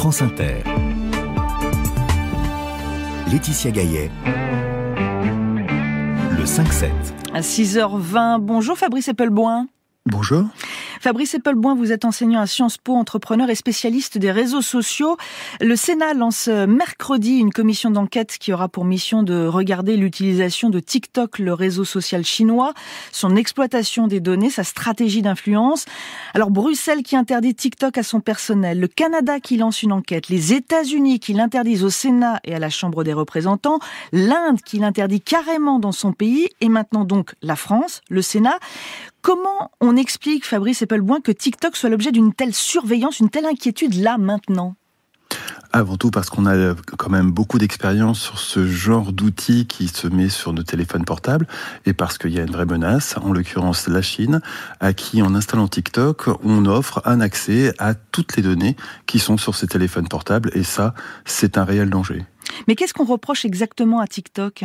France Inter. Laetitia Gaillet. Le 5-7. À 6h20, bonjour Fabrice Eppelboin. Bonjour. Fabrice Eppelboin, vous êtes enseignant à Sciences Po, entrepreneur et spécialiste des réseaux sociaux. Le Sénat lance mercredi une commission d'enquête qui aura pour mission de regarder l'utilisation de TikTok, le réseau social chinois, son exploitation des données, sa stratégie d'influence. Alors Bruxelles qui interdit TikTok à son personnel, le Canada qui lance une enquête, les États-Unis qui l'interdisent au Sénat et à la Chambre des représentants, l'Inde qui l'interdit carrément dans son pays et maintenant donc la France, le Sénat. Comment on explique, Fabrice Eppelboin, que TikTok soit l'objet d'une telle surveillance, une telle inquiétude là, maintenant ? Avant tout parce qu'on a quand même beaucoup d'expérience sur ce genre d'outils qui se met sur nos téléphones portables et parce qu'il y a une vraie menace, en l'occurrence la Chine, à qui en installant TikTok, on offre un accès à toutes les données qui sont sur ces téléphones portables et ça, c'est un réel danger. Mais qu'est-ce qu'on reproche exactement à TikTok ?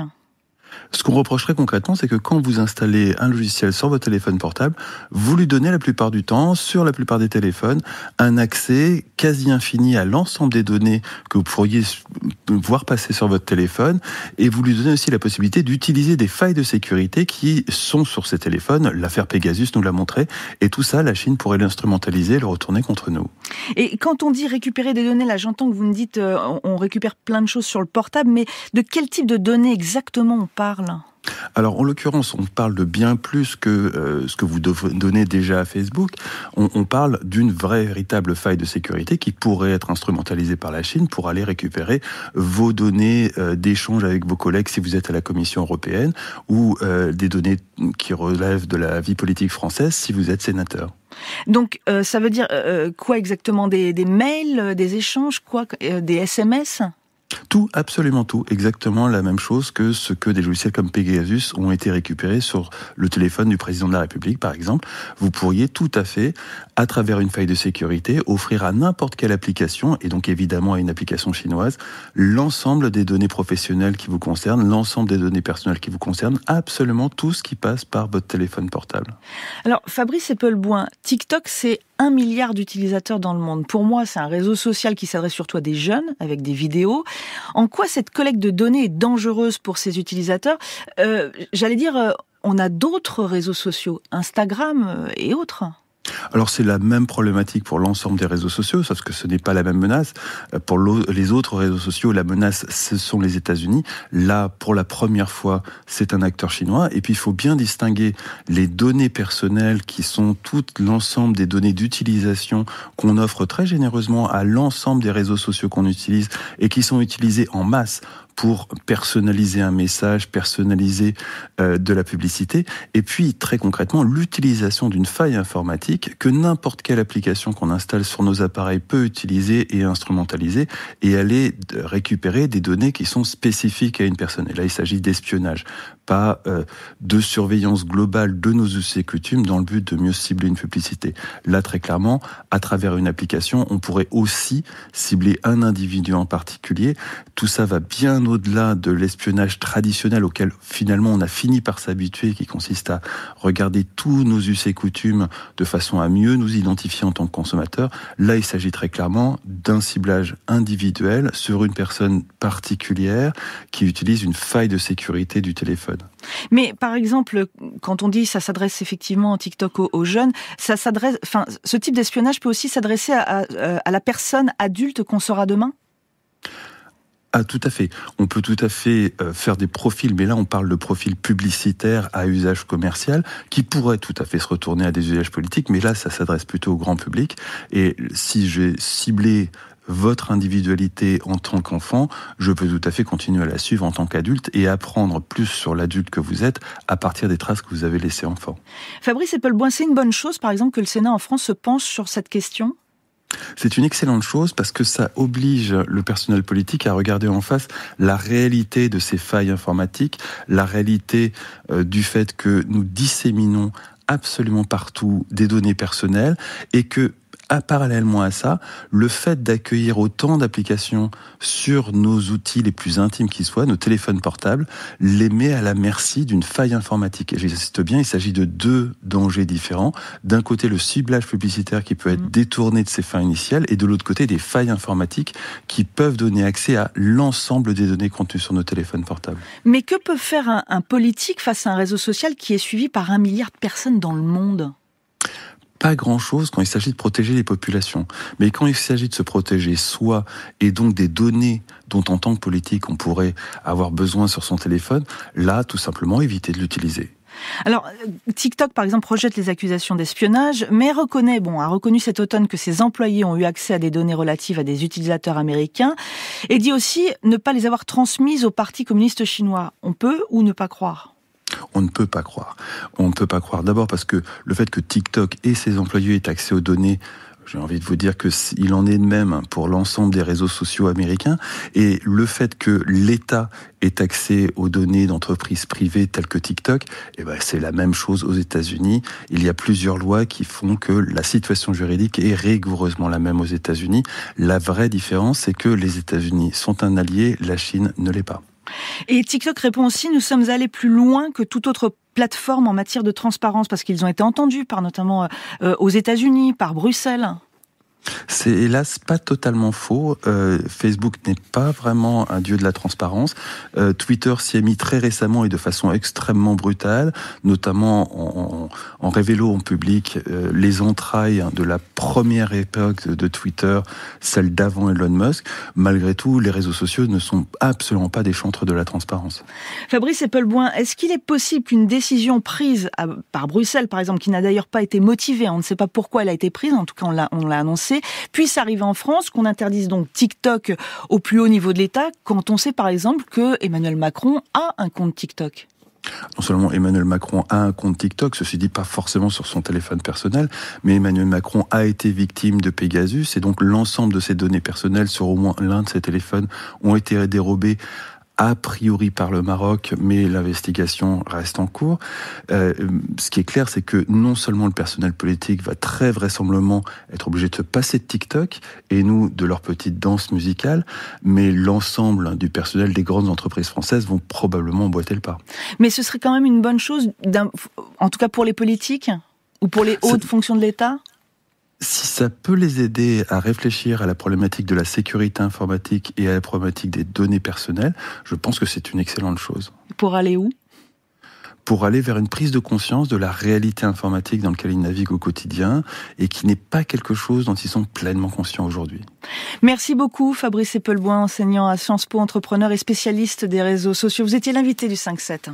Ce qu'on reprocherait concrètement, c'est que quand vous installez un logiciel sur votre téléphone portable, vous lui donnez la plupart du temps, sur la plupart des téléphones, un accès quasi infini à l'ensemble des données que vous pourriez voir passer sur votre téléphone, et vous lui donnez aussi la possibilité d'utiliser des failles de sécurité qui sont sur ces téléphones. L'affaire Pegasus nous l'a montré, et tout ça, la Chine pourrait l'instrumentaliser et le retourner contre nous. Et quand on dit récupérer des données, là j'entends que vous me dites on récupère plein de choses sur le portable, mais de quel type de données exactement on parle ? Alors, en l'occurrence, on parle de bien plus que ce que vous donnez déjà à Facebook. On parle d'une véritable faille de sécurité qui pourrait être instrumentalisée par la Chine pour aller récupérer vos données d'échange avec vos collègues si vous êtes à la Commission européenne ou des données qui relèvent de la vie politique française si vous êtes sénateur. Donc, ça veut dire quoi exactement ? Des mails, des échanges, quoi, des SMS ? Tout, absolument tout, exactement la même chose que ce que des logiciels comme Pegasus ont été récupérés sur le téléphone du président de la République, par exemple. Vous pourriez tout à fait, à travers une faille de sécurité, offrir à n'importe quelle application, et donc évidemment à une application chinoise, l'ensemble des données professionnelles qui vous concernent, l'ensemble des données personnelles qui vous concernent, absolument tout ce qui passe par votre téléphone portable. Alors, Fabrice Eppelboin, TikTok, c'est 1 milliard d'utilisateurs dans le monde. Pour moi, c'est un réseau social qui s'adresse surtout à des jeunes, avec des vidéos. En quoi cette collecte de données est dangereuse pour ces utilisateurs ? On a d'autres réseaux sociaux, Instagram et autres. Alors c'est la même problématique pour l'ensemble des réseaux sociaux, sauf que ce n'est pas la même menace. Pour les autres réseaux sociaux, la menace, ce sont les États-Unis. Là, pour la première fois, c'est un acteur chinois. Et puis il faut bien distinguer les données personnelles qui sont toutes l'ensemble des données d'utilisation qu'on offre très généreusement à l'ensemble des réseaux sociaux qu'on utilise et qui sont utilisés en masse pour personnaliser un message, personnaliser de la publicité, et puis très concrètement l'utilisation d'une faille informatique que n'importe quelle application qu'on installe sur nos appareils peut utiliser et instrumentaliser et aller récupérer des données qui sont spécifiques à une personne. Et là, il s'agit d'espionnage, pas de surveillance globale de nos us et coutumes dans le but de mieux cibler une publicité. Là, très clairement, à travers une application, on pourrait aussi cibler un individu en particulier. Tout ça va bien au-delà de l'espionnage traditionnel auquel finalement on a fini par s'habituer, qui consiste à regarder tous nos us et coutumes de façon à mieux nous identifier en tant que consommateurs. Là, il s'agit très clairement d'un ciblage individuel sur une personne particulière qui utilise une faille de sécurité du téléphone. Mais par exemple, quand on dit ça s'adresse effectivement en TikTok aux jeunes, ce type d'espionnage peut aussi s'adresser à la personne adulte qu'on sera demain ? Ah, tout à fait. On peut tout à fait faire des profils, mais là on parle de profils publicitaires à usage commercial qui pourraient tout à fait se retourner à des usages politiques, mais là ça s'adresse plutôt au grand public. Et si j'ai ciblé votre individualité en tant qu'enfant, je peux tout à fait continuer à la suivre en tant qu'adulte et apprendre plus sur l'adulte que vous êtes à partir des traces que vous avez laissées enfant. Fabrice Eppelboin, c'est une bonne chose par exemple que le Sénat en France se penche sur cette question ? C'est une excellente chose parce que ça oblige le personnel politique à regarder en face la réalité de ces failles informatiques, la réalité du fait que nous disséminons absolument partout des données personnelles et que Parallèlement à ça, le fait d'accueillir autant d'applications sur nos outils les plus intimes qui soient, nos téléphones portables, les met à la merci d'une faille informatique. Et j'insiste bien, il s'agit de deux dangers différents. D'un côté, le ciblage publicitaire qui peut être détourné de ses fins initiales, et de l'autre côté, des failles informatiques qui peuvent donner accès à l'ensemble des données contenues sur nos téléphones portables. Mais que peut faire un politique face à un réseau social qui est suivi par 1 milliard de personnes dans le monde ? Pas grand-chose quand il s'agit de protéger les populations. Mais quand il s'agit de se protéger soi, et donc des données dont en tant que politique on pourrait avoir besoin sur son téléphone, là, tout simplement, éviter de l'utiliser. Alors, TikTok, par exemple, rejette les accusations d'espionnage, mais a reconnu cet automne que ses employés ont eu accès à des données relatives à des utilisateurs américains, et dit aussi ne pas les avoir transmises au Parti communiste chinois. On peut ou ne pas croire ? On ne peut pas croire. On ne peut pas croire. D'abord parce que le fait que TikTok et ses employés aient accès aux données, j'ai envie de vous dire qu'il en est de même pour l'ensemble des réseaux sociaux américains. Et le fait que l'État ait accès aux données d'entreprises privées telles que TikTok, c'est la même chose aux États-Unis. Il y a plusieurs lois qui font que la situation juridique est rigoureusement la même aux États-Unis. La vraie différence, c'est que les États-Unis sont un allié, la Chine ne l'est pas. Et TikTok répond aussi, nous sommes allés plus loin que toute autre plateforme en matière de transparence, parce qu'ils ont été entendus par notamment aux États-Unis, par Bruxelles. C'est hélas pas totalement faux. Facebook n'est pas vraiment un dieu de la transparence. Twitter s'y est mis très récemment et de façon extrêmement brutale, notamment en révélant en public les entrailles de la première époque de Twitter, celle d'avant Elon Musk. Malgré tout, les réseaux sociaux ne sont absolument pas des chantres de la transparence. Fabrice Eppelboin, est-ce qu'il est possible qu'une décision prise par Bruxelles, par exemple, qui n'a d'ailleurs pas été motivée, on ne sait pas pourquoi elle a été prise, en tout cas on l'a annoncé, puisse arriver en France, qu'on interdise donc TikTok au plus haut niveau de l'État, quand on sait par exemple que Emmanuel Macron a un compte TikTok? Non seulement Emmanuel Macron a un compte TikTok, ceci dit pas forcément sur son téléphone personnel, mais Emmanuel Macron a été victime de Pegasus, et donc l'ensemble de ses données personnelles sur au moins l'un de ses téléphones ont été dérobées a priori par le Maroc, mais l'investigation reste en cours. Ce qui est clair, c'est que non seulement le personnel politique va très vraisemblablement être obligé de se passer de TikTok, et nous, de leur petite danse musicale, mais l'ensemble du personnel des grandes entreprises françaises vont probablement emboîter le pas. Mais ce serait quand même une bonne chose, en tout cas pour les politiques, ou pour les hautes fonctions de l'État ? Si ça peut les aider à réfléchir à la problématique de la sécurité informatique et à la problématique des données personnelles, je pense que c'est une excellente chose. Pour aller où ? Pour aller vers une prise de conscience de la réalité informatique dans laquelle ils naviguent au quotidien, et qui n'est pas quelque chose dont ils sont pleinement conscients aujourd'hui. Merci beaucoup Fabrice Eppelboin, enseignant à Sciences Po, entrepreneur et spécialiste des réseaux sociaux. Vous étiez l'invité du 5-7.